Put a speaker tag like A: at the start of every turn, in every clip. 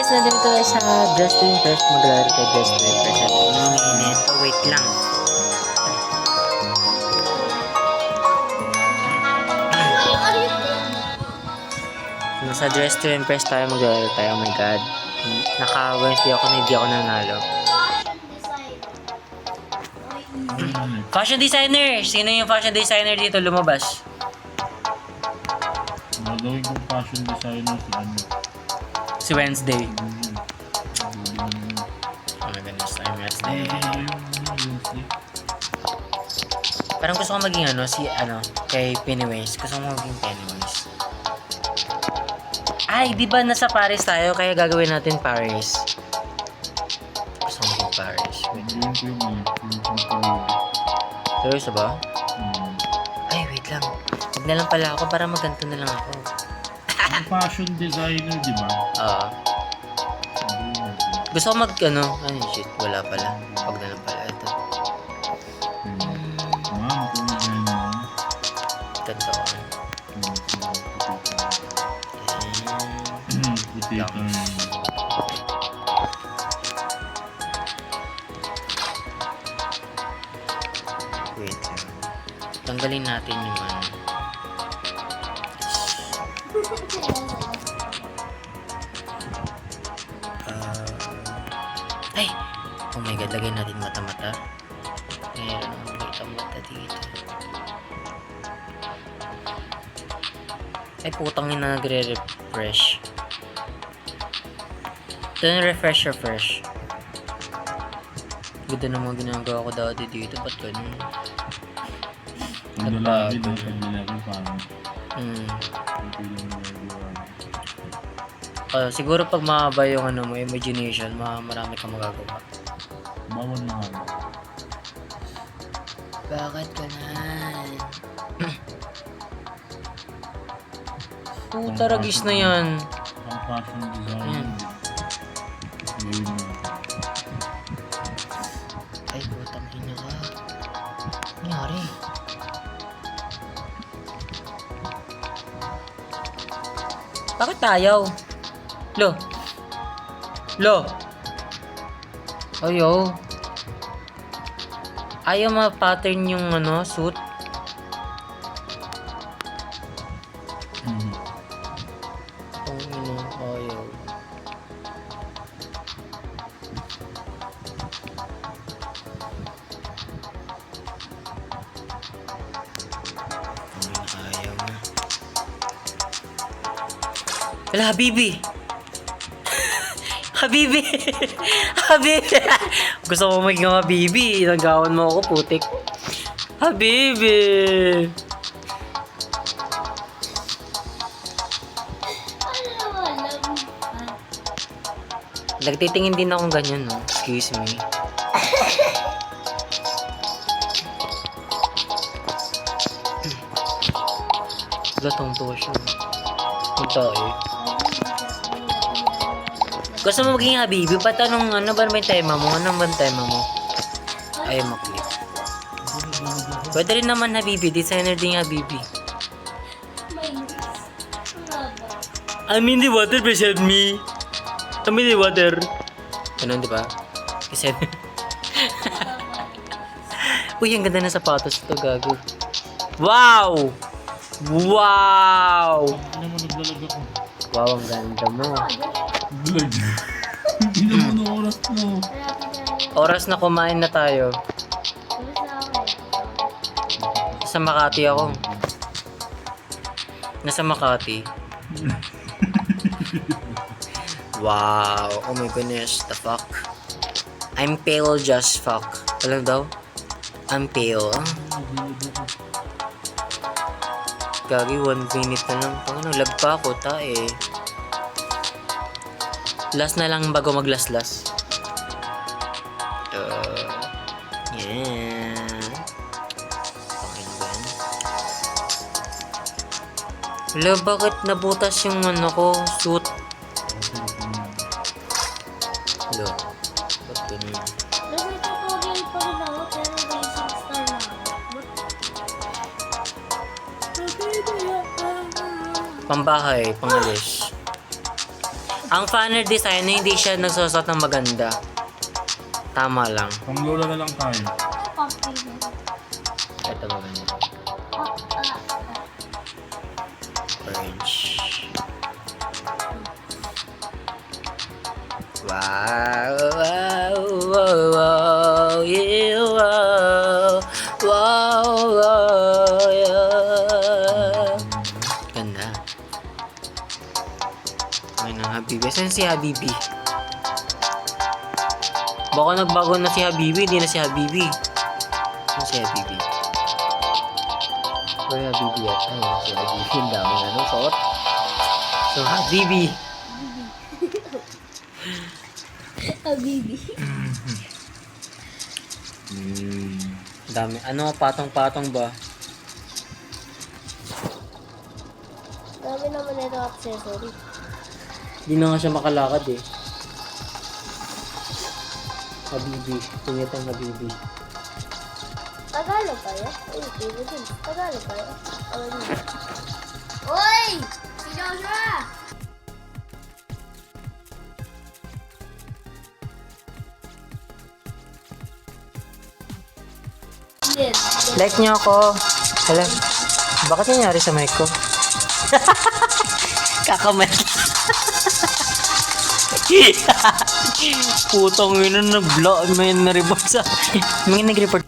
A: guys, nandito tayo sa Dress to Impress. Maglalaro tayo Dress to Impress at umiinit. Oh, wait lang. Nasa Dress to Impress tayo, maglalaro tayo. Oh my god. Naka-Wednesday ako na hindi ako nanalo. Fashion designer! Sino yung fashion designer dito lumabas?
B: Gagawin kong fashion designer si ano.
A: Si Wednesday. Oh my goodness, I'm Wednesday. Parang gusto ko maging kay Pennywise. Gusto ko maging Pennywise. Ay, di ba nasa Paris tayo? Kaya gagawin natin Paris. Gusto ko maging Paris. Seryoso ba? Ay, wait lang. Huwag na lang pala ako para maganto na lang ako.
B: Fashion designer, di ba?
A: Oo. Gusto ko ay shit, wala pala. Huwag na lang pala ito. Ganto ko. Wait lang. Tanggalin natin yung ay! Oh my god, lagay natin mata-mata. Meron ang mata dito. Ay, putang ina, nagre-refresh. Ito na refresh. Ganda ng mga ginagawa ko dati dito. Ba't ganun?
B: Paglalaki parang
A: siguro pag mahaba yung mo, imagination, marami kang magagawa.
B: bawal na nga.
A: Bakit ganun? Puta, ragis na yan.
B: Ang fashion designer.
A: Ayan.
B: Gawin mo.
A: Ay, putang ina ka. Nangyari? Bakit ayaw? Lo. Ayaw. Ayaw ma-pattern yung suit. Ang ino, ayaw. Ayaw na. Wala, Habibi! Habibi! Gusto ko maging Habibi. Nagawan mo ako, putik. Habibi! Nagtitingin din akong ganyan, no? Excuse me. Gatong-tuwa siya. Punta eh. Gusto mo maging Habibi? Patanong ano ba may tema mo? Anong ba tema mo? Ayaw mo-click. Pwede rin naman Habibi. Designer din Habibi. I'm in the water, please help me. I'm in the water. Ganun, di ba? Kasi... Uy, ang ganda na sapatos ito, gago. Wow! Wow!
B: Ano mo naglalag ako?
A: Wow, ang ganda mo.
B: Vlog. Hindi mo na oras mo.
A: Oras na kumain na tayo. Sa Makati ako. Nasa Makati. Wow. Oh my goodness. The fuck. I'm pale just fuck. Alam daw? I'm pale. Gagi, 1 minute na lang. Lag pa ako, tae. Last na lang bago maglaslas. Yeah. Pakinggan. Wala, bakit nabutas yung ko? Suit. Wala. Ba't ganun?
C: May tutorial pa rin ako, pero basic star na ako.
A: Pambahay, pangalis. Ang funner design na hindi siya nagsusot ng maganda. Tama lang.
B: Pang lola na lang tayo.
C: Papi.
A: Ito maganda. Orange. Wow, wow, wow, wow, yeah, wow, wow, wow, yeah. Ganda. Ay na, Habibi. Saan si Habibi? Baka nagbago na si Habibi, hindi na si Habibi. Saan si Habibi? Wala Habibi at ayun si Habibi. Ang dami ano, suot. So, Habibi.
C: Habibi.
A: Dami. Ano, patong-patong ba?
C: Dami naman ito accessory.
A: Hindi na nga siya makalakad eh. Habibi. Tingit ang Habibi.
C: Tagalog kayo? Ay, pwede din. Tagalog kayo? Uy! Si Joshua! Yes.
A: Like niyo ako. Alam, bakit nangyari sa mic ko? Kakamat. Putong yun na blow. May na-report sa... May nag-report.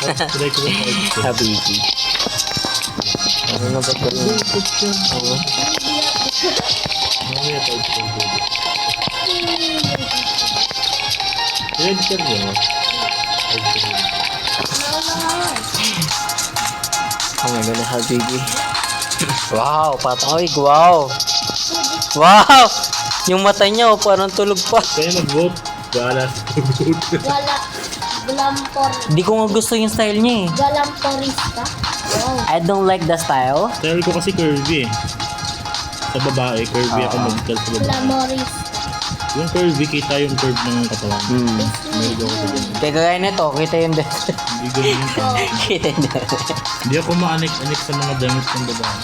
B: Try ko ba ito?
A: Habibi. Ano na ba ito? Ano?
B: Mamaya tayo ito. Red siya ba?
A: Oh my God, Habibi. Wow, patang. Ay, wow. Wow! Yung mata niya, oh, parang tulog pa.
B: Kaya mag-vote. Bahala sa vote.
C: Wala. Glampor.
A: Di ko nga gusto yung style niya eh.
C: Galamporista. Wow.
A: I don't like the style.
B: Style ko kasi curvy eh. Sa babae, curvy ako mag-style sa babae.
C: Glamorista.
B: Yung curvy, kita yung curve ng katawan. May ako sa ganun.
A: Kaya gaya nito, kita yung
B: Hindi ganun yung pang-
A: kita yung
B: Hindi ako maanik-anik sa mga damit ng babae.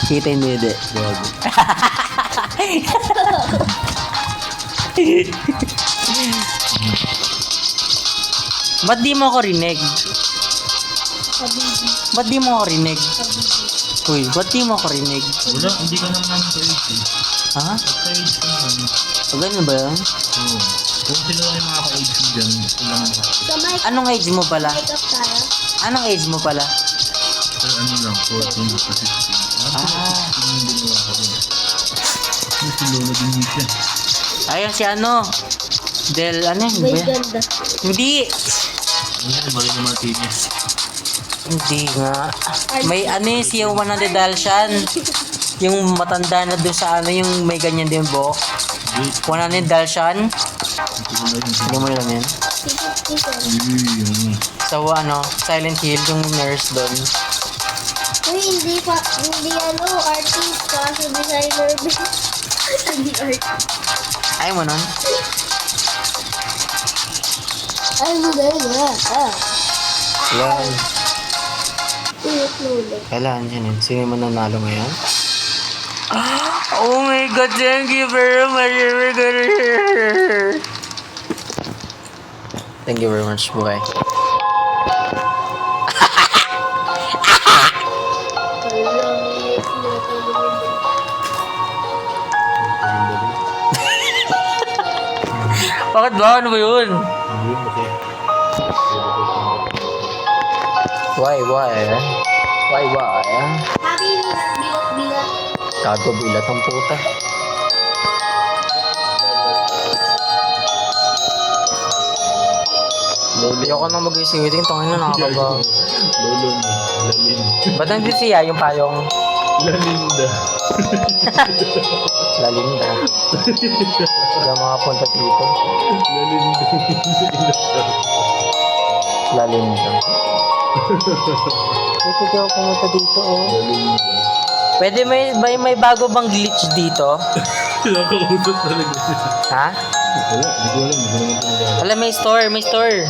A: kita yung dede.
B: Gago.
A: Ba't di mo ako rinig?
C: Habibi.
A: Ba't di mo ako rinig?
C: Habibi.
A: Uy, ba't di mo ako rinig?
B: Wala, hindi ka naman sa age eh.
A: Ha?
B: Pagka-age ka naman.
A: O ganun ba yun?
B: Oo. Kung sila yung mga ka-age mo dyan, sila ang mga
C: Sa mic
A: Anong age mo pala?
C: up tayo.
A: Anong age mo pala?
B: Pero ano lang, 14 to 15.
A: Ah.
B: Yung ginawa ko rin. May si Lola din siya.
A: Ayun si ano? Del, ano yun?
C: May
A: ba yan?
C: ganda.
A: Hindi!
B: Ayan, balik na Martinez.
A: Hindi nga. May ano yun, si yung 100 Dalshan. Yung matanda na doon sa ano, yung may ganyan din buhok. 100 Dalshan. Hindi mo alam yan. Sa ano, Silent Hill, yung nurse doon.
C: Uy, hindi ano, artist, kaso designer din. Hindi artist.
A: Ayaw mo nun?
C: Ay, mo na.
A: Yan.
C: Ulit na ulit.
A: Kailangan yan yun. Sino yung mananalo ngayon? Oh my God, thank you very much. Thank you very much, buhay. Bakit ba? Ano ba yun? Why?
C: Happy bilat-bilat.
A: Gago bilat ang puta.
B: Lolo.
A: Ayoko na mag-swimming. Tangin na nakakaba.
B: Lolo mo. Lalim.
A: Ba't nandito siya yung payong
B: Lalinda.
A: lalinda? Wala makapunta dito.
B: Lalinda.
A: Lalinda. Pwede ako pumunta dito, oh.
B: Lalinda.
A: Pwede may bago bang glitch dito?
B: Nakakausap talaga.
A: Ha?
B: Wala, di ko alam. Di ko naman talaga.
A: Wala, may store. May store.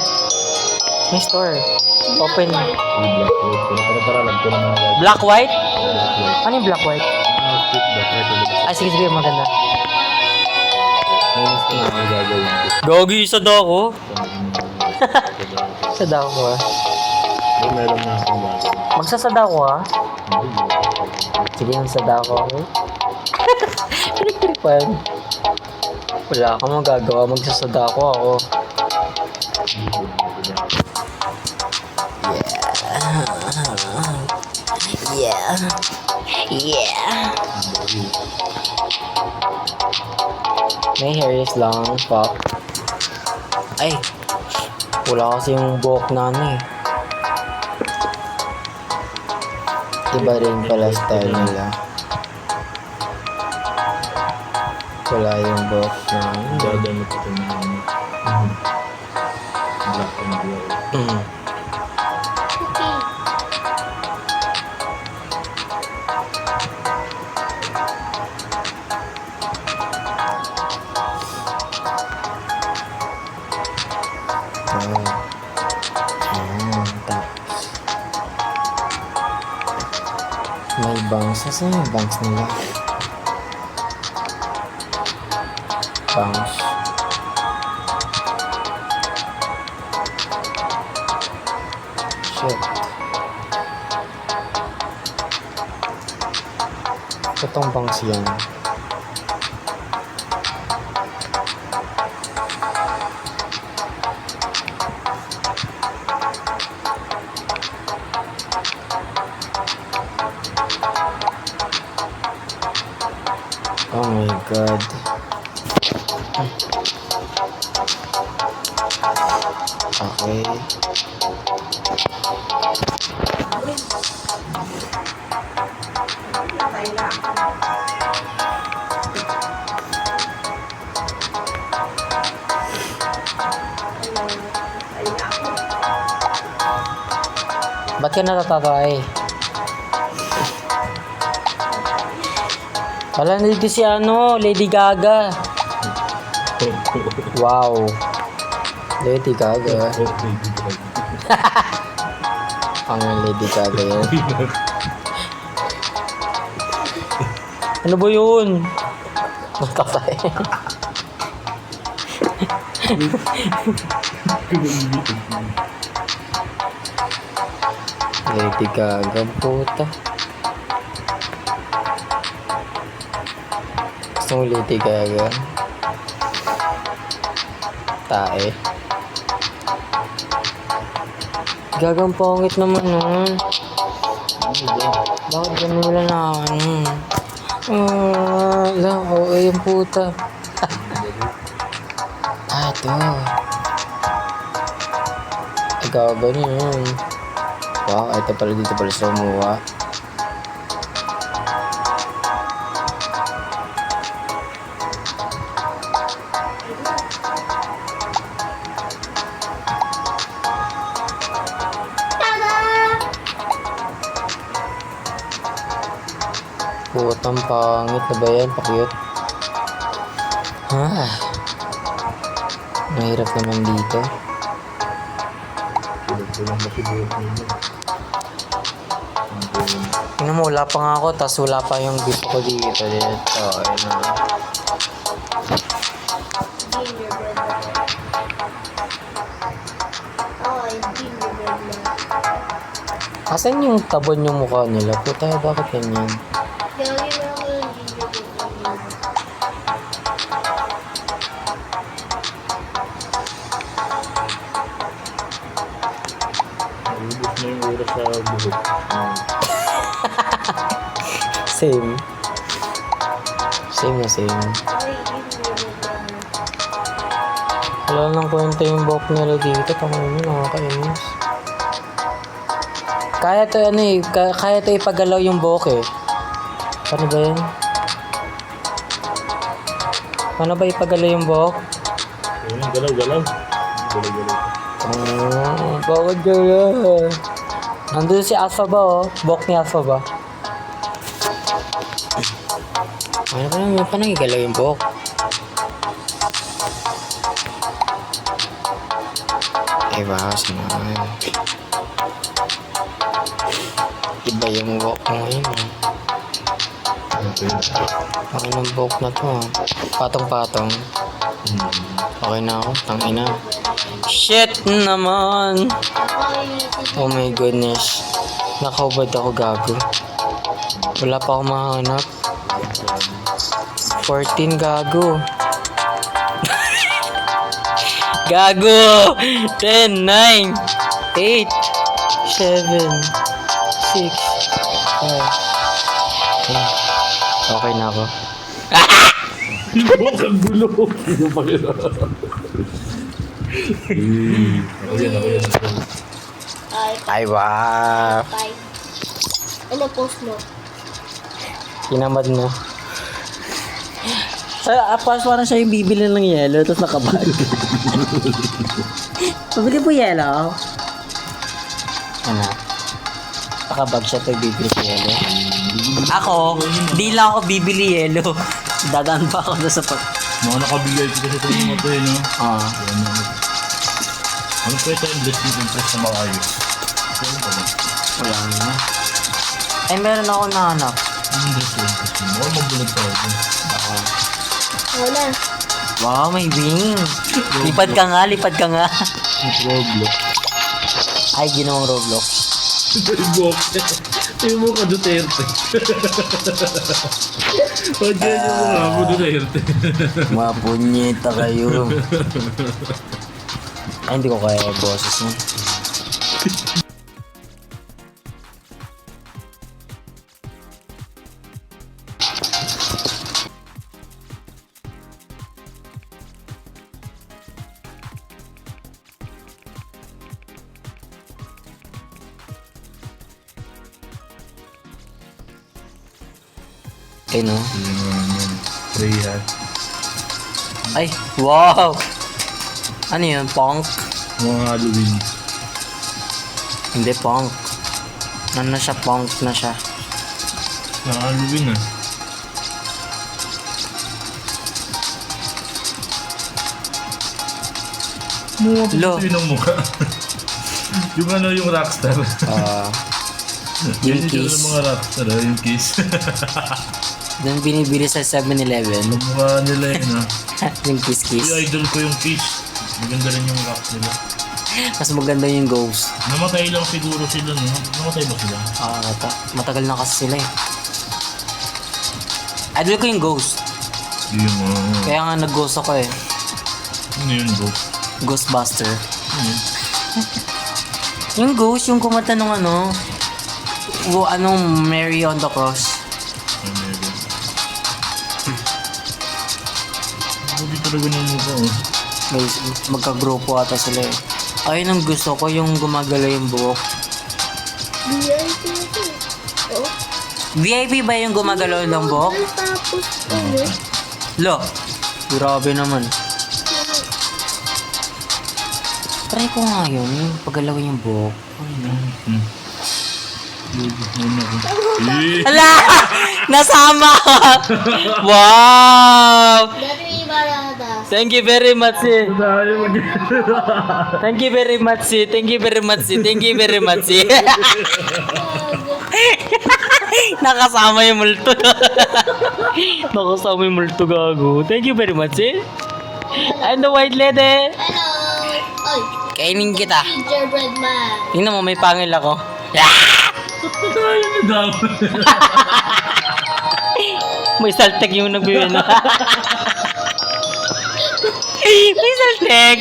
A: Open.
B: Para alam ko na mga gagawin.
A: Black, white?
B: Black white.
A: Ano yung black, white?
B: Outfit, black white ulit.
A: Ah, sige, maganda.
B: May gusto na mga gagawin ko.
A: Gogi, isa daw ako. Sada ako, ah.
B: May meron na akong gagawin.
A: Magsasada ako, ah. Sige, magsasada ako. Pinagtripan. Wala ka magagawa. Magsasada ako. Yeah. My hair is long, pop. Ay, wala kasi yung buhok na ano eh. Iba rin pala style nila. Wala yung buhok na ano.
B: Gagamit ito na black and white.
A: Mm. May bangs. Saan yung bangs nila? Bangs. Shit. Itong bangs yan. Oh my god. Okay. Ba't ka natatay? Wala na dito si ano, Lady Gaga. Wow. Lady Gaga. Ang Lady Gaga yan. Ano ba yun? Natatay. Lady Gaga, puta. Gusto mo Lady Gaga? Tae. Gagang pangit naman nun. Bakit ganun wala na ano? Lang, oo, yung puta. Ito. Gaga niya yun. Wow, ito pala dito pala sa umuha. Putang pangit na ba yan? Pakiyot. Mahirap naman dito. Tingnan mo, wala pa nga ako, tas wala pa yung gift ko dito. Dito, ayun na. Asan yung tabon yung mukha nila? Puta, bakit ganyan?
B: Ubus na yung oras sa buhok.
A: Same. Same na same. Wala nang kwenta yung buhok nila dito. Panginoon, nakakainis. Kaya to ano eh, kaya to ipagalaw yung buhok eh. Paano ba yan? Paano ba ipagalaw yung buhok?
B: Ayun, galaw. Galaw.
A: Bakit gano'n? Nandun si Alpha ba oh? Buhok ni Alpha ba? Ano pa nang igalaw yung buhok? Ay, bawas naman. Iba yung buhok mo ngayon eh. Okay ng buhok na to ah. Patong-patong. Okay na ako, tangina. Shit naman! Oh my goodness. Nakaubad ako gago. Wala pa akong mahanap. 14 gago. Gago! 10, 9, 8, 7, 6, 5. Okay na ako.
B: Buhok ang gulo. Ano pa yun? Ako yan.
A: Ay, wow!
C: Ano post mo?
A: Kinamad mo. Pas parang siya yung bibili ng yelo, tapos nakabag. Pabili po yelo. Ano? Nakabag siya, tapos bibili ko yelo. Ako, di lang ako bibili yelo. Dadaan pa ako doon sa
B: Mga nakabigay ko kasi ito yung mga ito eh, no? Ano pa ito yung blessing interest na makayos? Ano ba ba?
A: Wala na. Ay, meron ako nahanap.
B: Yung blessing interest mo? Or mabulag pa ako?
C: Wala.
A: Wow, may wing. Lipad ka nga, lipad ka nga.
B: Roblox.
A: Ay, ginawang Roblox.
B: Roblox. Yung mukha Duterte. Pag yan yung mukha mo Duterte.
A: Mga punyeta kayo. Ay, hindi ko kaya yung boses mo. Okay, no?
B: Pray hat.
A: Ay, wow! Ano yun? Punk?
B: Mga Halloween.
A: Hindi, punk. Ano na siya? Punk na siya.
B: Mga Halloween ah.
A: Lo.
B: Sabi ng mukha. Yung ano, yung rockstar.
A: Yung
B: Yung
A: kiss.
B: mga rockstar, yung kiss.
A: Doon binibili sa 7-Eleven.
B: Yung mukha nila yun ah.
A: Yung kiss-kiss.
B: Yung idol ko yung kiss. Maganda rin yung rock nila.
A: Mas maganda yung ghost.
B: Namatay lang siguro sila, no? Namatay ba sila?
A: Matagal na kasi sila eh. Idol ko yung ghost.
B: Yung
A: Kaya nga nag-ghost ako eh.
B: ano yun, bro?
A: Ghostbuster.
B: Ano yun?
A: Yung ghost, yung kumanta nung ano, anong Mary on the Cross.
B: Ano yun? Hindi talaga ng mukha, oh.
A: May magka-grupo ata sila eh. Ayun ang gusto ko, yung gumagala yung buhok.
C: VIP ito. Oh.
A: VIP ba yung gumagalaw ng buhok?
C: Tapos ano?
A: Lo, grabe naman. Try ko nga yun, yung paggalawin yung buhok. Ala! Nasama! Wow!
C: Dati Baradas.
A: Thank you very much eh. Thank you very much eh. Thank you very much eh. Thank you very much eh. Nakasama yung multo. Nakasama yung multo gago. Thank you very much eh. I'm the white lady.
C: Hello! Oy!
A: Kainin kita.
C: Gingerbread man.
A: Tingnan mo, may pangil ako. May saltek yung nagbibigay na. May saltek!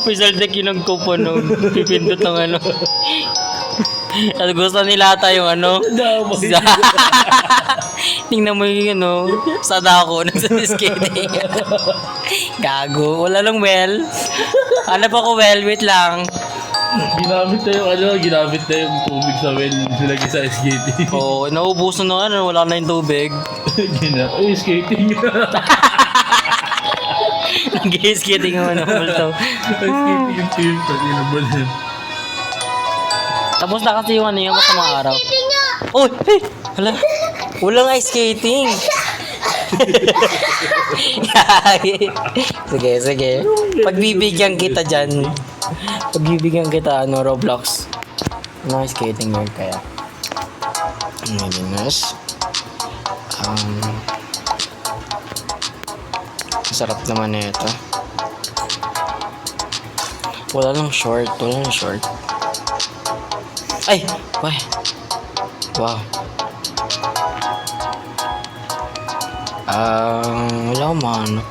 A: May saltek yung nagkupo nung pipindot ng ano. At gusto nila ata yung ano.
B: Damay.
A: Tingnan mo yung ano. Sa dako. Nasa skating. Gago. Wala lang well. Hanap ako well. Wait lang.
B: Ginamit na yung ano, ginamit na yung tubig sa well. Nilagay sa skating.
A: Oo. Naubusan na nga. Wala na yung tubig.
B: Ay, skating.
A: Nag-skating yung ano. Multo.
B: Skating yung team. Kasi nabalan.
A: Tapos na kasi yung ano yung masamang araw. Oh, hey! Hala. Walang ice skating. Sige, sige. Pagbibigyan kita dyan. Pagbibigyan kita, ano, Roblox. Ano ice skating yun kaya? Oh my goodness. Masarap naman na ito. Wala lang short. Wala lang short. Ay! Why? Wow. Wala akong mahanap.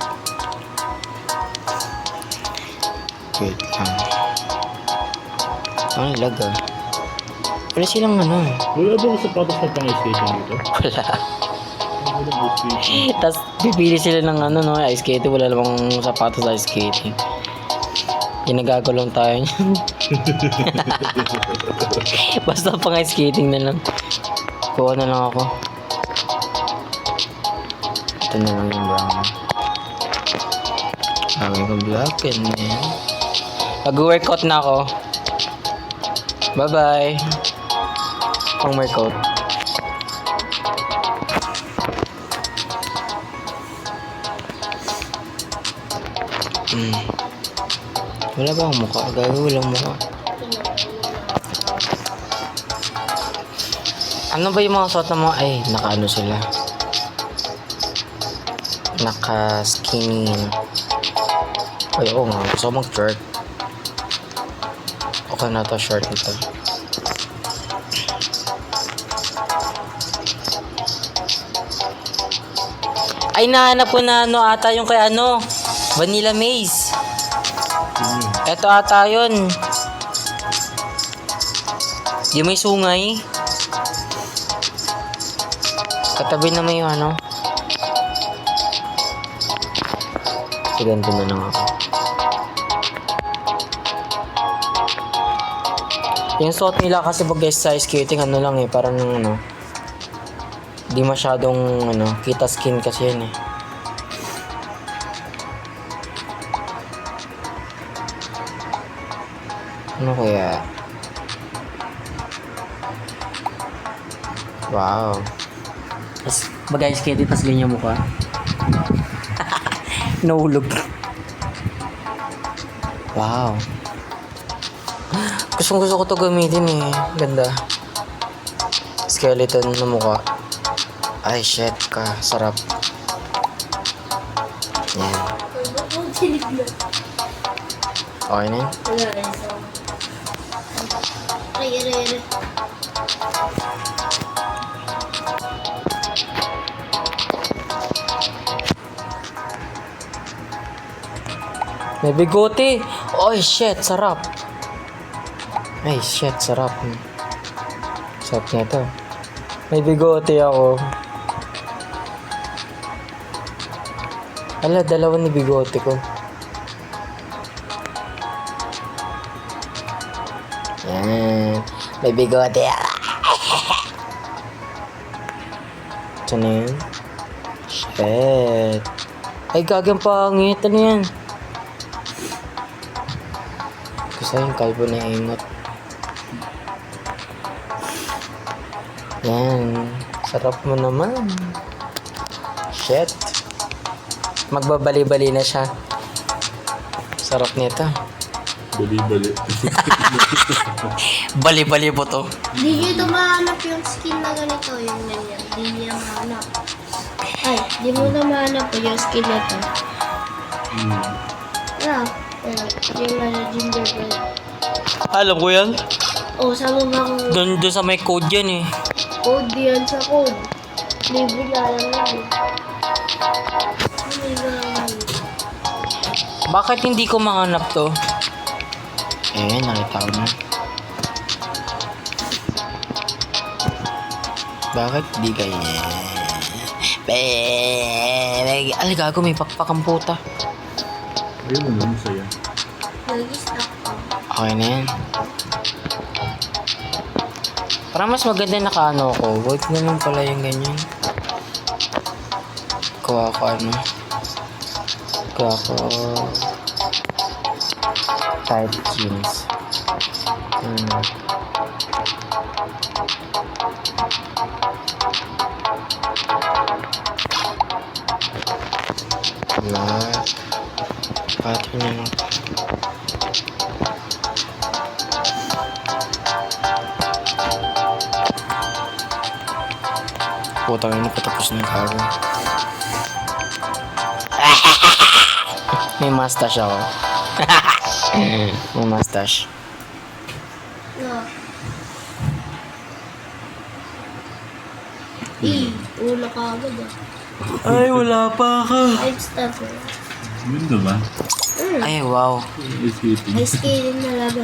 A: Wait lang. Ano lag ah? Wala silang ano.
B: Wala ba ang sapatos na pang skating dito?
A: Wala.
B: Wala ba skating?
A: Tapos pipili sila ng ano no, ice skating. Wala namang sapatos sa ice skating. Ginagago lang tayo niyan. Basta pang ice skating na lang. Kuha na lang ako. Ito na lang yung brown. Sabi ko black and then mag-workout na ako. Bye bye. Pang workout. Wala ba akong mukha? Gago, walang mukha. Ano ba yung mga suot na mga... Ay, naka-ano sila. Naka-skinny. Ay, oo nga. Gusto ko mag-short. Okay na to, short ito. Ay, nahanap ko na ano ata yung kay ano. Vanilla Maze. Eto ata yun. Yung may sungay. Katabi na may ano. Ganito na lang ako. Yung suot nila kasi pag guys sa skating ano lang eh. Parang ano. Di masyadong ano. Kita skin kasi yun eh. Ano kaya? Wow. Tapos mag-ice skating tapos ganyan mukha. Nahulog. Wow. Gusto ko to gamitin eh. Ganda. Skeleton na mukha. Ay shit ka. Sarap. Yan. Okay na yun?
C: Aray.
A: May bigote. Oy, shit. Sarap. Ay, shit. Sarap. Sarap na ito. May bigote ako. Ala, dalawa ni bigote ko. Yan. May bigote ako. Ito na yun. Shit. Ay, gagang pangit. Ano yan? Gusto yung kalbo na imot. Yan. Sarap mo naman. Shit. Magbabali-bali na siya. Sarap nito.
B: Bali-bali.
A: Bali-bali po to.
C: Di nyo ito mahanap yung skin na ganito, yung ganyan. Di nyo mahanap. Ay, di mo na mahanap yung skin na to. Yung gingerbread.
A: Alam ko yan.
C: Oh, sama ba kung
A: Doon sa may code yan eh.
C: code yan sa code? Libre na lang yan. Libre na lang.
A: Bakit hindi ko mahanap to? Eh, nakita ko na. Bakit di ganyan? Ay, gago, may pakpak ang puta.
B: Ayun mo lang, saya.
C: Nag-stop ko.
A: Okay na yan. Parang mas maganda nakaano ko. Wag naman pala yung ganyan. Kuha ko ano. Kuha ko tight jeans. Wala. Pattern yan ako. Puta na patapos ng kago. May mustache ako. May mustache.
C: No. Ulo ka agad ah.
A: Ay, wala pa ako.
C: I've stopped ko.
B: Ganda ba?
A: Ay, wow.
B: Skating.
C: May skating talaga.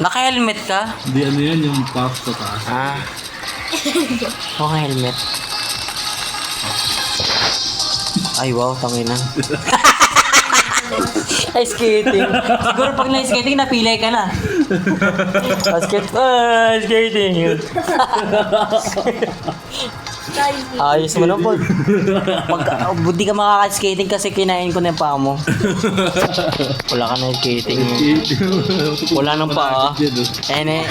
A: Naka-helmet ka?
B: Hindi, ano yan, yung puff sa taas.
A: Ah. Okay, helmet. Ay, wow, tangina. Ay, skating. Siguro pag na-skating, napilay ka na. Skating. Ayos mo na po. Di ka makaka-skating kasi kinain ko na yung paa mo. Wala ka na skating. Wala nang paa. Eh.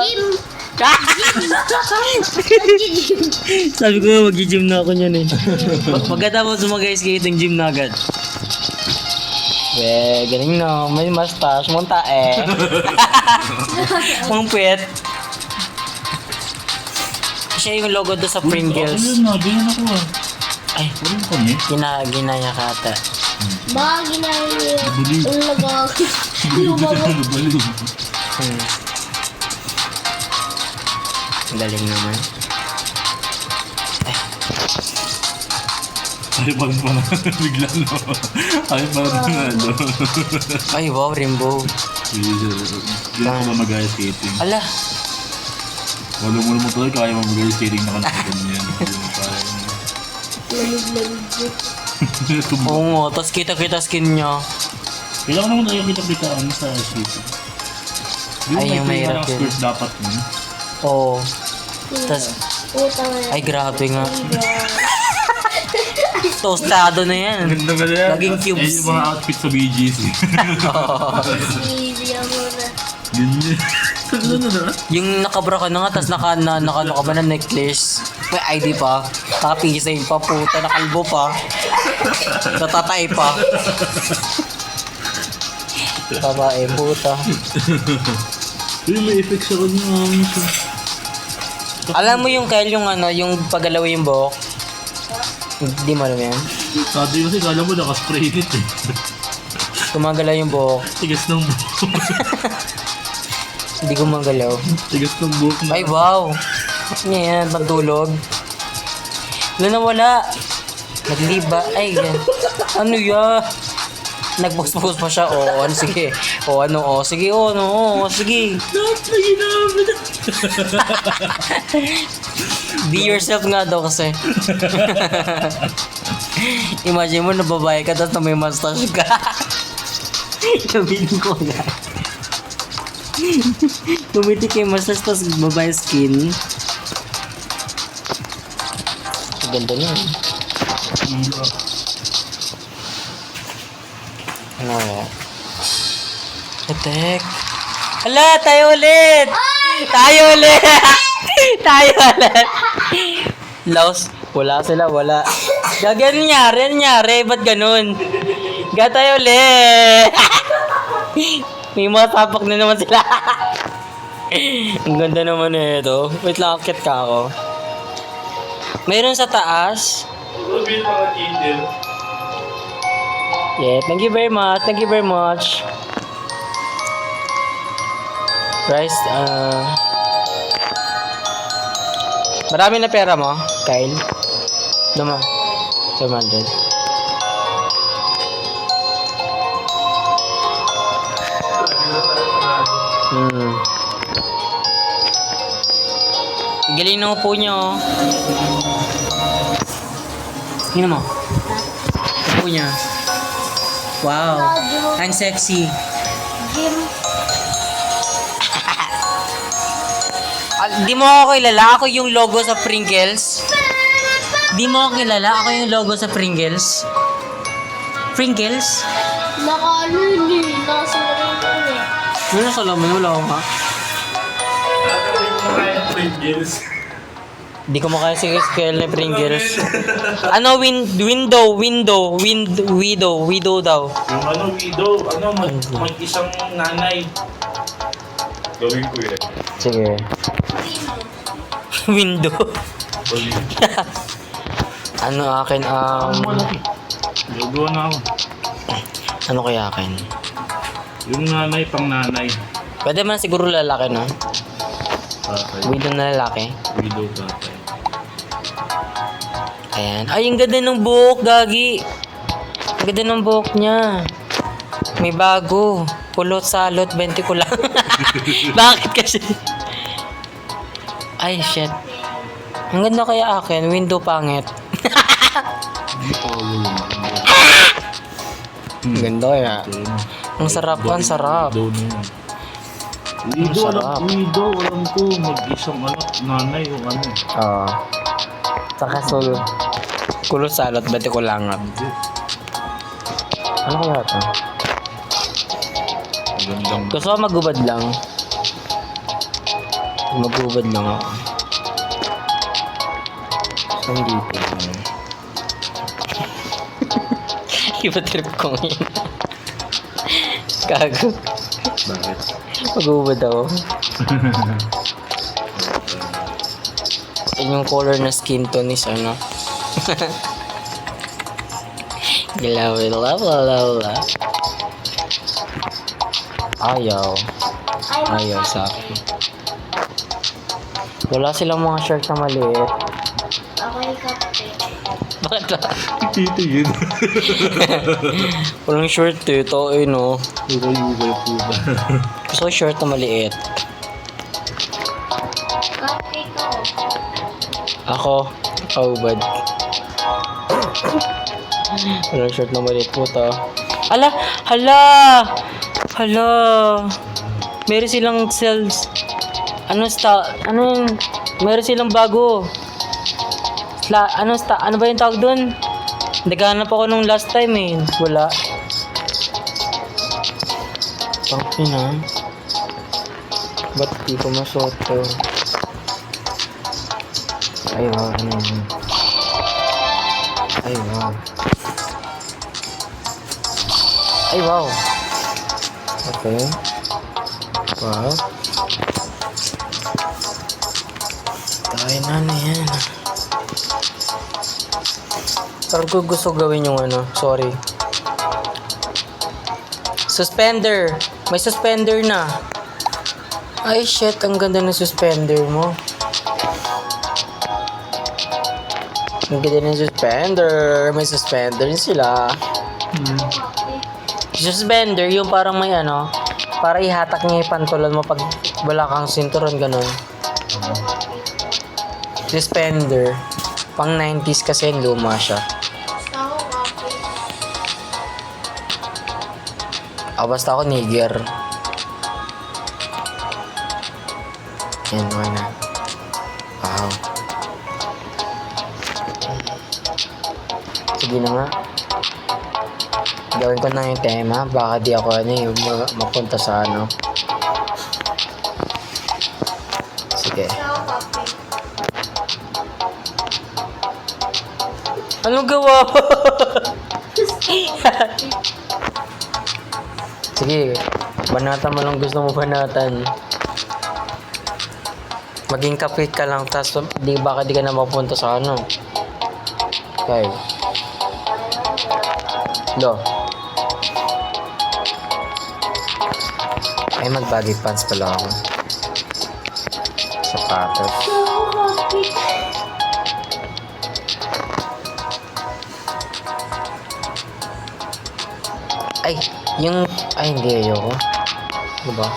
C: Gym!
A: Sabi ko, mag-gym na ako niyan eh. Pagkatapos mag-skating, gym na agad. Galing no. May mustache. Munta eh. Mong puwet. Siya yung logo doon sa Pringles.
B: Ayun na, ganyan ako ah.
A: Ay,
B: Walang kami.
A: ginaya ka ata.
C: Baka ginaya niya
B: Nabuli.
C: yung lagang.
B: Nabaliw.
A: Ang galing naman.
B: Ay, parang pa na. Bigla no. Ay, parang na ano.
A: Ay, wow, rainbow.
B: Hindi ako ba mag-ice skating?
A: Ala,
B: Walang mo tuloy, kaya mo mag-ice skating na kanakagan niya.
C: Lamig-lamig.
A: oo nga. Tapos kita-kita skin niya.
B: Kailangan naman tayo kita-kita ano sa skating.
A: Ay, yung mahirap
B: yun.
A: yun.
B: Skirt dapat mo.
A: Oo. Tas,
C: Puta nga.
A: ay, grabe nga. Tostado na yan.
B: Ganda nga yan.
A: Naging cubes.
B: Eh, yung mga outfit sa BGC.
C: Easy ako na.
B: Ganyan. Ano na?
A: Yung nakabra ka na nga, tapos ano ka ba na necklace. May ID pa. Nakapisay pa, puta, nakalbo pa. Natatay pa. Babae, puta.
B: Uy, may effect sa kanya.
A: Alam mo yung Kyle, yung ano, yung paggalaw yung buhok? Hindi mo alam yan.
B: Sabi kasi, kala mo nakaspray nit eh.
A: Gumagalaw yung buhok.
B: Tigas ng buhok.
A: Hindi gumagalaw.
B: Tigas ng buhok na.
A: Ay, wow. Ano yan, pantulog. Wala na wala. Nagliba. Ay, yan. Ano yan? Nag-post pa siya. Oo, ano, sige. Oo, ano, oo. Sige, oo, ano, oo, sige.
B: Lahat na ginamit.
A: Be yourself nga daw kasi. Imagine mo, nababae ka tapos na may mustache ka. Sabihin ko nga. Tumitik yung mustache tapos babae skin. Ang ganda niya. Ano nga? Atek. Hala, tayo ulit! Tayo ulit! Tayo ulit! Laos, wala sila, wala. Gagano nangyari? Ba't ganun? Tayo ulit! May mga tapak na naman sila. Ang ganda naman ito. Wait lang, akit ka ako. Mayroon sa taas.
B: Sabihin mga kindle.
A: Yeah, thank you very much. Thank you very much. Rice, marami na pera mo, Kyle? Naman. 500. Galing na upo niya, oh. Tingnan mo. Upo niya. Wow. Ang sexy.
C: Game.
A: Di mo ako kilala. Ako yung logo sa Pringles. Di mo ako kilala. Ako yung logo sa Pringles. Pringles?
C: Nakaano yun eh. Nasa rin yun eh.
A: Wala sa laman. Wala ako nga. Di ko makaya si scale na Pringles. Ano, widow daw.
B: Yung ano, widow, ano, mag-isang nanay. Gawin ko yun.
A: Sige. Window. Ano akin,
B: Gagawa na ako.
A: ano kaya akin?
B: Yung nanay, pang nanay.
A: Pwede man siguro lalaki, no?
B: Tatay.
A: Widow na lalaki.
B: Widow, tatay.
A: Ayan. Ay, ang ganda ng buhok, Gagi. Ang ganda ng buhok niya. May bago. Pulot, salot, 20 ko lang. Bakit kasi? Ay, shit. Ang ganda kaya akin. Window pangit.
B: Hindi pa ako yun.
A: Ang ganda kaya. Ang sarap, ang sarap.
B: Widow na yun. Widow,
A: Ang sarap.
B: alam ko, mag-isang anak, nanay yung ano.
A: Oo. Saka kulot, salot, 20 ko lang.
B: Hindi.
A: Ano kaya ito?
B: Magandang
A: Gusto ko magubad lang. Magubad lang ako. Saan dito? Iba trip ko ngayon. Gago.
B: bakit?
A: Magubad ako. Yan yung color na skin tone is ano. Gilaw, la. Ayaw. Ayaw sa akin. Wala silang mga shirt na maliit.
C: Ako yung kape.
A: Bakit ba?
B: Tito yun.
A: Walang shirt eh. Ito eh no.
B: Ukay-ukay po ba?
A: Gusto ko shirt na maliit.
C: Cupcake ako.
A: Ako, bad. Walang shirt na maliit po to. Hala! Meron silang sales. Ano meron silang bago. Ano ba yung tawag doon? Naghanap ako nung last time eh. Wala. Pangkin ha. Ba't di ko masuot to? Ay wow, ano yun? Ay wow. Ay wow. Okay. Wow. Tayo na yan. Pero ko gusto gawin yung ano, sorry. Suspender. May suspender na. Ay shit, ang ganda ng suspender mo. Ang ganda ng suspender. May suspender sila. Suspender, yung parang may ano, para ihatak niya yung pantulan mo pag wala kang sinturon, ganun. Suspender. Pang 90s kasi luma siya.
C: Basta ako kape.
A: Basta ako nigger. Yan, okay na. Wow. Sige na nga. Gawin ko na yung tema. Baka di ako mapunta sa ano. Sige.
C: Basta ako kape.
A: Anong gawa mo? Sige. Banatan mo lang gusto mo banatan. Maging kapit ka lang, tas baka di ka na mapunta sa ano. Okay. Lo. Ay, mag-baggy pants pala ako. Sapatos.
C: Basta ako kape.
A: Ay, hindi, ayoko. Diba?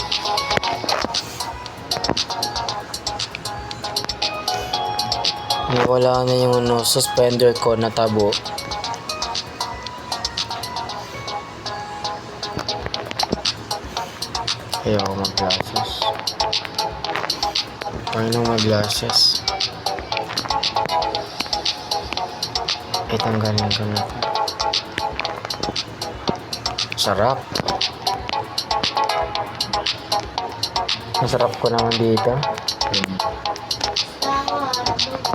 A: Nawala na yung ano, suspender ko na tabo. Ayoko mag-glasses. Paano mag-glasses? Tanggalin ko na. Sarap. Masarap ko naman dito.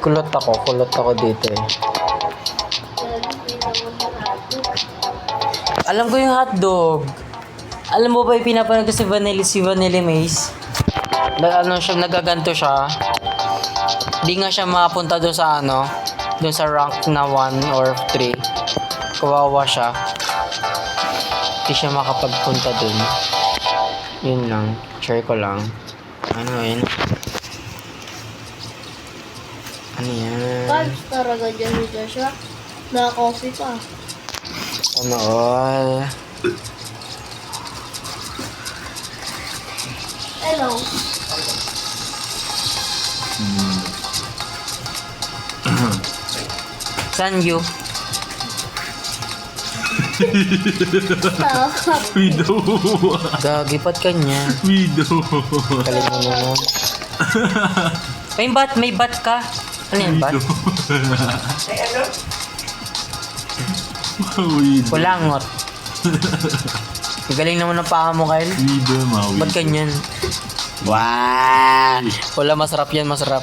A: Kulot ako dito eh. Alam ko yung hotdog. Alam mo ba yung pinapanood ko si Vanilla Maze? Ano siya, nagaganto siya. Di nga siya makapunta doon sa ano, doon sa rank na 1 or 3. Kawawa siya. Di siya makapagpunta doon. Yun lang. Share ko lang. Ano yun? Ano yan?
C: Carbs talaga dyan ni Joshua. Na-coffee pa.
A: Ano all?
C: Hello.
A: San you?
B: Widow.
A: Gagipat ka niya.
B: Widow.
A: Galing mo naman. May bat ka. Ano yan, bat?
B: Widow.
A: Kulangot. Galing naman ng paa mo, Kyle.
B: Widow, mawi.
A: Ba't ganyan? Wow! Wala, masarap yan, masarap.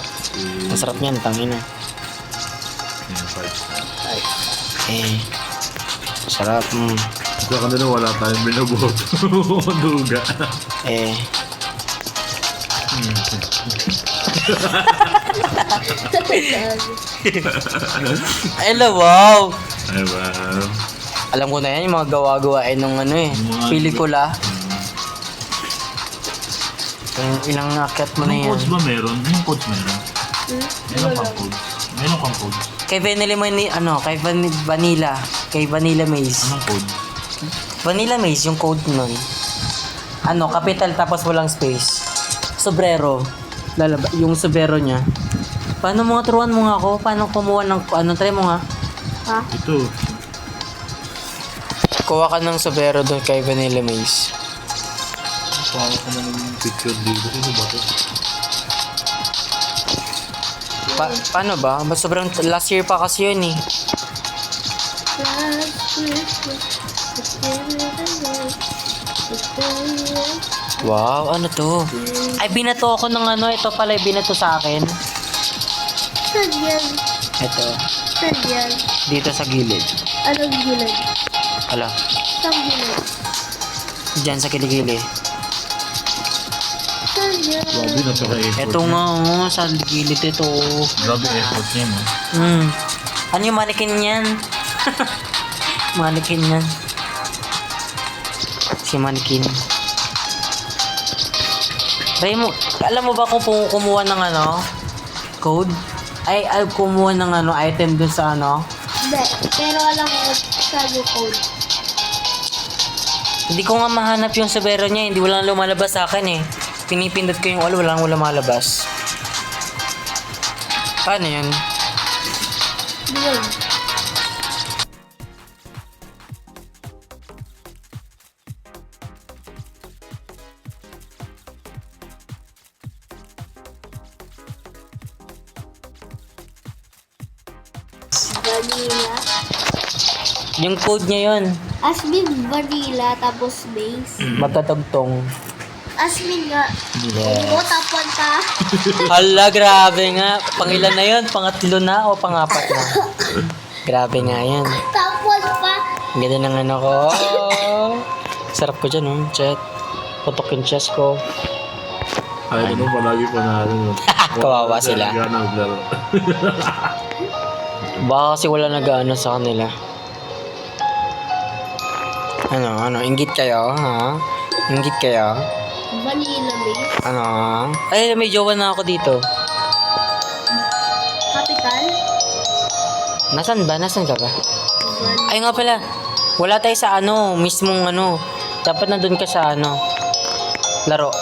A: Masarap yan, tangina. Sarap.
B: Sa kanila wala tayong binaboto. Duga.
A: Hello, wow!
B: Ay ba?
A: Alam ko na yan, yung mga gawa-gawain ng ano eh. Pelikula. Ilang akit mo na
B: Anong
A: yan.
B: codes ba meron? Anong codes meron? Meron pang codes. Meron pang codes.
A: Kay Vanilla Maze.
B: Anong code?
A: Vanilla Maze, yung code nun. Ano, capital tapos walang space. Sobrero. Yung sobrero niya. Paano mga turuan mo nga ako? Paano kumuha ng, ano, try mo nga?
C: Ha?
B: Ito.
A: Kuha ka ng sobrero doon kay Vanilla Maze.
B: Paano ko naman yung picture dito? Ano ba ito?
A: Paano ba? Sobrang last year pa kasi yun eh. Wow, ano to? Ay, binato ako ng ano. Ito pala yung binato sa akin.
C: Saan yan?
A: Ito.
C: Saan yan?
A: Dito sa gilid.
C: Anong gilid?
A: Ala.
C: Saan gilid?
A: Diyan sa kiligili.
C: Saan yan?
B: Grabe, napaka-effort
A: Ito
B: niya.
A: nga, oh, sa gilid ito.
B: Grabe effort niya, no?
A: Ano yung mannequin yan? Mannequin yan. Si mannequin. Try mo, alam mo ba kung kumuha ng ano? Code? Ay, kumuha ng ano, item dun sa ano?
C: Hindi. Pero alam ko saan yung code.
A: Hindi ko nga mahanap yung sobero niya. Hindi walang lumalabas sa akin eh. Pinipindot ko yung all, walang malabas. Paano yun?
C: Yun. Vanilla.
A: Yung code niya yun.
C: Asmin vanilla tapos base.
A: Magkatugtong.
C: Asmin nga.
A: Yes.
C: Oo, tapon ka.
A: Hala, grabe nga. Pangilan na yun? Pangatlo na o pangapat na? Grabe nga yan.
C: Tapon pa.
A: Ganda ng ano ko. Sarap ko dyan, oh. Chat. Putok yung chest ko.
B: Ay, ano, palagi panalo. No?
A: Kawawa sila.
B: Gana maglaro.
A: Baka kasi wala nag-ano sa kanila. Ano, inggit kayo, ha? Inggit kayo?
C: Vanilla base.
A: Ano? Ay, may jowa na ako dito.
C: Capital.
A: Nasaan ba? Nasaan ka ba? Ay nga pala. Wala tayo sa ano, mismong ano. Dapat nandun ka sa ano, laro.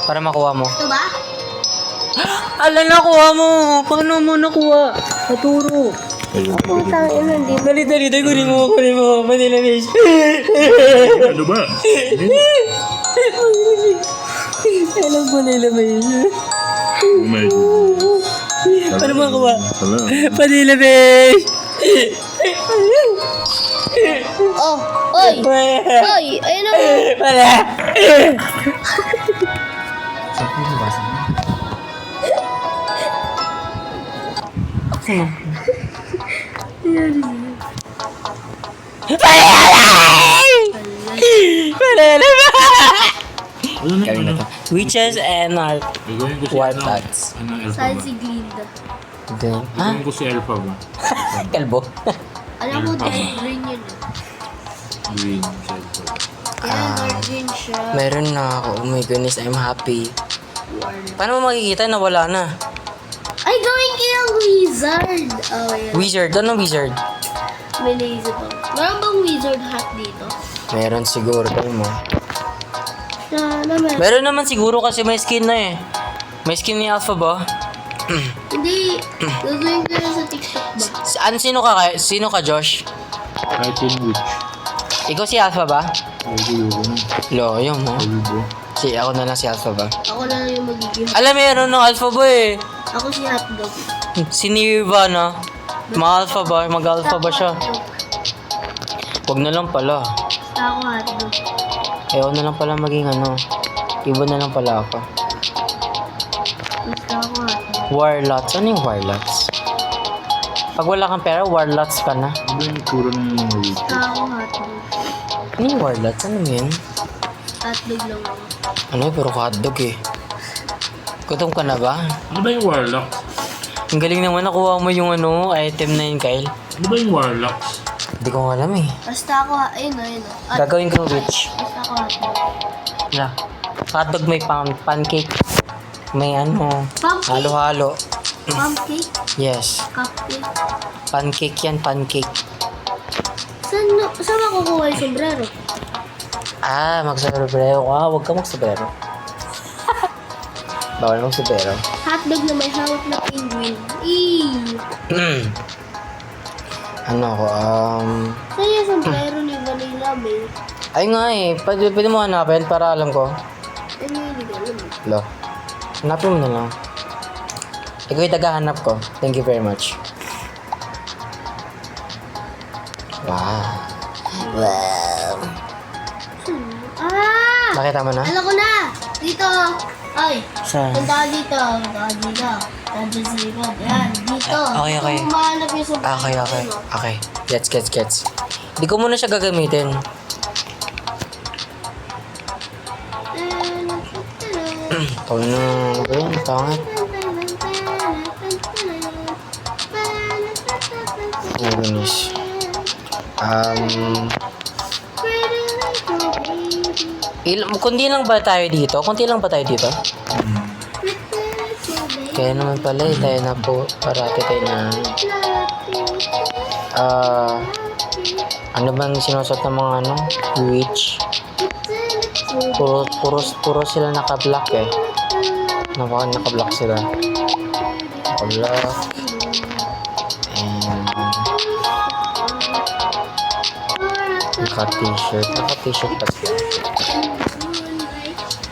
A: Para makuha mo.
C: Ito ba?
A: Ala, nakuha mo. Paano mo nakuha? Naturo.
C: Putang ina, di
A: Dali. Kunin mo. Manila Fish.
B: Ano ba?
A: Alam ko Manila Fish.
B: Oh my God.
A: Paano mo nakuha?
B: Hala.
A: Manila Fish.
C: Oh, oy! Oy! Ayun na!
A: Wala. Saan ko nabasa mo? Saan?
B: Ano na?
A: Kami na to. Witches and
B: Gagawin ko si
A: White
B: ano?
A: Cats.
B: Ano Elfa
C: Saan
B: ba?
C: si Glinda?
B: Gagawin ko si Elfa ba?
A: Kalbo.
C: Alam mo, dark green yun.
B: Green si Elfa.
C: Yan, dark green siya.
A: Meron na ako. Oh my goodness, I'm happy. Paano mo makikita na wala na?
C: Ay, gawin kayang wizard! Oh, yan.
A: Wizard? Anong wizard?
C: May naisip ako. Meron bang wizard hat dito?
A: Meron siguro. Tayo mo.
C: Naman.
A: Meron naman siguro kasi may skin na eh. May skin ni Alpha ba?
C: Hindi. Gagawin ko yan sa TikTok ba?
A: Sino ka, Josh?
B: Kahit yung witch.
A: Ikaw si Alpha ba?
B: Ayun ko na.
A: Lo, yun mo.
B: Ayun ba?
A: Ako na lang si Alpha ba?
C: Ako na lang yung magiging
A: Alam, meron ng Alpha ba eh.
C: Ako si hotdog.
A: Si Nirvana. Mag-alpha ba? Mag-alpha ba siya? Wag na lang pala.
C: Basta ako hotdog.
A: Ayaw na lang pala maging ano. Iba na lang pala ako.
C: Basta ako hotdog.
A: Warlots. Ano yung warlots? Pag wala kang pera, warlots ka na.
B: Ano ba yung tura ng mga witch?
C: Basta ako hotdog.
A: Ano yung warlots? Ano yun?
C: Hotdog lang ako.
A: Ano puro hotdog eh. Gutom ka na ba?
B: Ano ba yung warlock?
A: Ang galing naman nakuha mo yung ano, item na yun, Kyle.
B: Ano ba yung warlock?
A: Hindi ko alam eh.
C: Basta ako, ayun.
A: Gagawin ko witch.
C: Basta ako hotdog.
A: Wala. Hotdog may pancake. May ano,
C: Pumpkin?
A: halo-halo.
C: Pumpcake?
A: Yes.
C: Cupcake?
A: Pancake yan, pancake.
C: Saan makukuha yung sombrero?
A: Magsabrero ka. Huwag ka magsabrero. Bawal magsabrero.
C: Hotdog na may hawak na penguin. Eee!
A: Ano ako,
C: Saan yung sombrero ni Vanilla May?
A: ay nga eh. Pwede mo hanapin para alam ko.
C: Ano yung hindi ko alam?
A: Lo. Hanapin mo na lang. Ikaw yung tagahanap ko. Thank you very much. Wow. Wow.
C: Ah!
A: Nakita mo na?
C: Alam ko na! Dito! Ay!
A: Saan?
C: Punta ka dito. Punta ka dito. Nandiyan sa likod. Yan. Dito.
A: Okay.
C: Kung mahanap yung sombrero.
A: Okay. Gets. Hindi ko muna siya gagamitin. Ano ba yun? Pangit. Oh, goodness. Kunti lang ba tayo dito? Kaya naman pala tayo na po. Parati tayo na. Ano bang sinusot ng mga ano? Witch? Puro sila naka-block eh. Naka-block sila. Naka-block. And naka-t-shirt pa sila.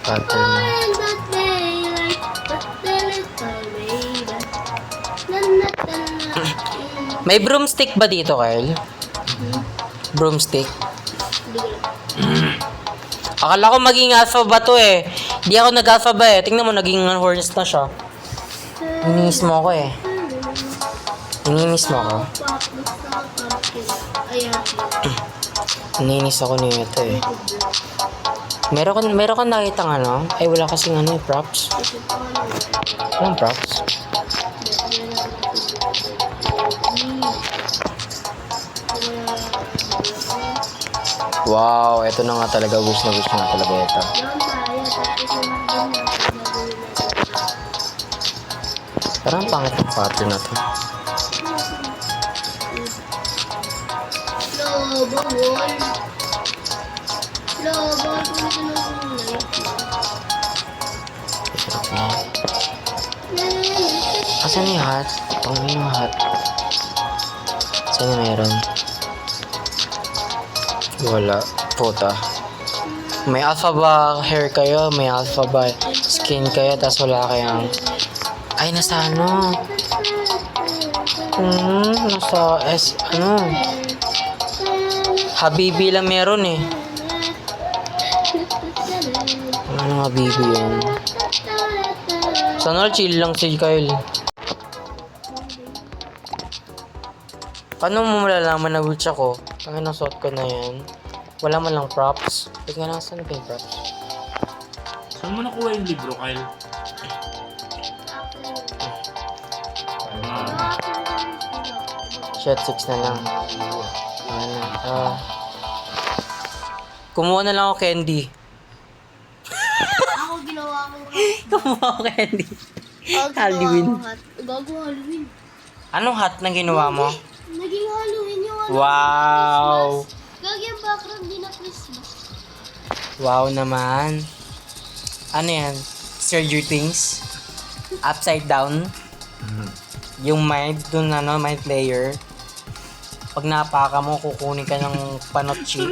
A: Pattern. May broomstick ba dito, Kyle? Broomstick? Akala ko maging alpha ba to eh. Di ako nag-alpha ba eh. Tingnan mo, naging horns na siya. Ininis mo ako eh. Ininis mo ako. Ininis ako nito eh. Meron ka nakitang ano? Ay, wala kasing ano eh, props. Anong props? Wow, ito na nga talaga. Gusto na talaga ito. Parang pangit ang pattern na to. Asan yung hat? Ano yung hat? Saan yung meron? Wala. Puta. May alpha ba hair kayo? May alpha ba skin kayo? Tapos wala kayang... Ay, nasa ano? Nasa ano? Habibi lang meron eh. Ano Habibi yun? Sana chill lang si Kyle. Paano mo malalaman na witch ako? Ang suot ko na yan. Wala man lang props. Wait nga lang, saan na yung props?
B: Saan mo nakuha yung libro, Kyle?
A: Shit, 6 na lang. Ano? Kumuha na lang ako candy.
C: Ako ginawa ko.
A: Kumuha ako candy.
C: Ako
A: Halloween.
C: ginawa ko hat. Gago Halloween.
A: Anong hat na ginawa mo?
C: Naging Halloween yung ano.
A: Wow!
C: Gagi yung background din na Christmas.
A: Wow naman. Ano yan? Stranger Things? Upside down? Yung mind, dun ano, mind player. Pag napaka mo, kukunin ka ng panotchi.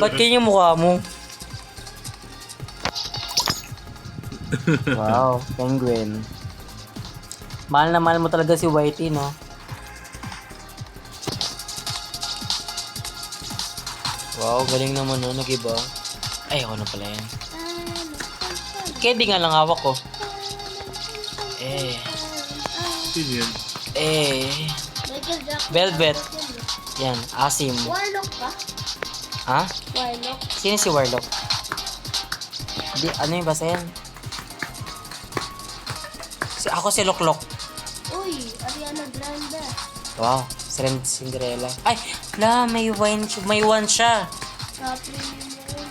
A: Ba't kaya yung mukha mo? Wow, penguin. Mahal na mahal mo talaga si Whitey, no? Wow, galing naman, no? Nag-iba. Ay, ako na pala yan. Candy nga lang hawak ko.
B: Sino yan?
C: Michael Jackson.
A: Velvet. Yan, asim.
C: Warlock ka?
A: Ha?
C: Warlock.
A: Sino si Warlock? Di, ano yung basa yan? Ako si Loklok.
C: Uy, Ariana Grande.
A: Wow, Cinderella. Ay, may wine, may one siya.
C: Kapri niya yun.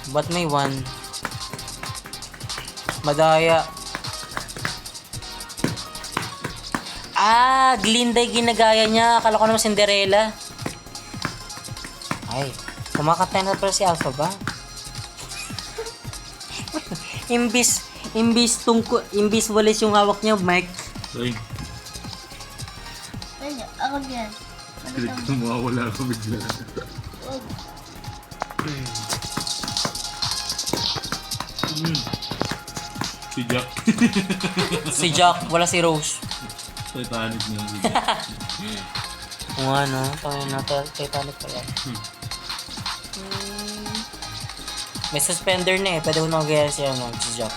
A: Ba't may one? Madaya. Glinday ginagaya niya. Akala ko naman Cinderella. Ay, kumakanta na pala si Alpha ba? Imbis walis yung hawak niya, Mike.
B: Ay,
C: Ayun, ako yan.
B: mawawala ka bigla.
C: Wag.
B: Si Jack.
A: Si Jack, wala si Rose.
B: Titanic niya.
A: Kung ano, Titanic pala. May suspender na eh. Pwede ko nagaya siya, no? Si Jack.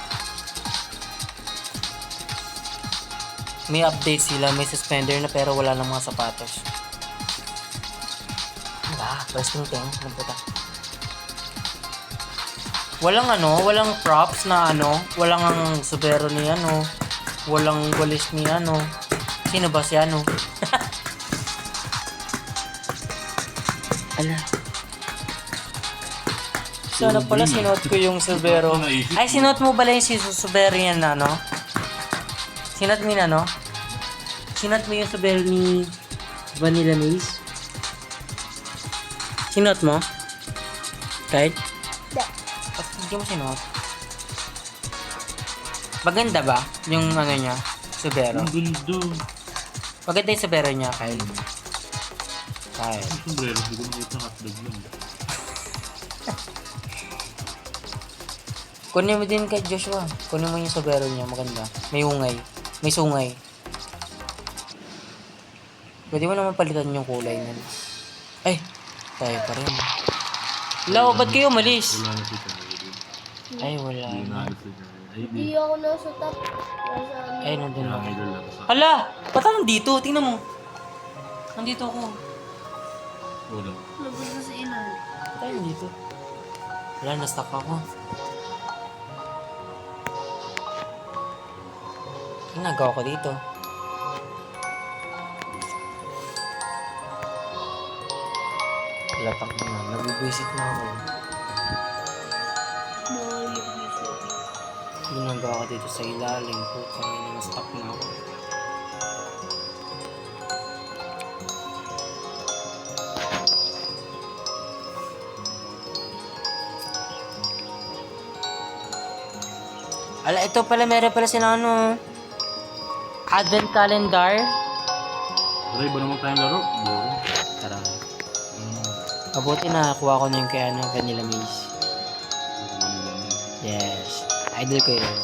A: May update sila. May suspender na pero wala ng mga sapatos. First thing. Ano po ta? Walang props na walang ang subero ni walang walis ni Sino ba si Ala. Sana pala sinuot ko yung subero. Ay, sinuot mo pala yung subero yan Sinuot mo yun Sinuot mo yung subero ni Vanilla Maze? Sinuot mo? Kahit? Ba't hindi mo sinuot? Maganda ba yung niya? Subero?
B: Ang gundo.
A: Maganda yung subero niya, Kyle. Kyle.
B: Ang sombrero, hindi ko nakita ng hotdog lang.
A: Kunin mo din kay Joshua. Kunin mo yung subero niya, maganda. May ungay. May sungay. Pwede mo naman palitan yung kulay nun. Ay! Tayo pa rin. Hello, ba't kayo umalis?
B: Wala na si Kyle.
A: Ay, wala
B: Hindi
A: na.
B: na si Kyle. Ay,
C: Hindi ako nasa top. Nasa ano.
A: Ay, nandun
B: Wala
A: ako.
B: may lang sa...
A: Hala! Ba't ako nandito? Tingnan mo. Nandito ako.
B: Wala.
C: Labas na sa ilan.
A: Ba't tayo nandito? Wala, na-stuck ako. Ano nagawa ko dito? Latak na. Nabibwisit na ako.
C: Bawal yung vision.
A: Ginagawa ko dito sa ilalim po. Kaya na-stuck na ako. Ala, ito pala, meron pala silang ano, Advent calendar.
B: Pero iba naman tayong laro. Boring.
A: Tara. Mabuti na nakuha ko na yung kay ano, Vanilla Maze. Yes. Idol ko yun.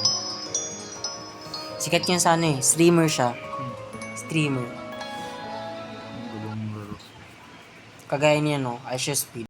A: Sikat yun sa ano eh. Streamer siya. Streamer. Kagaya niya no, I should speed.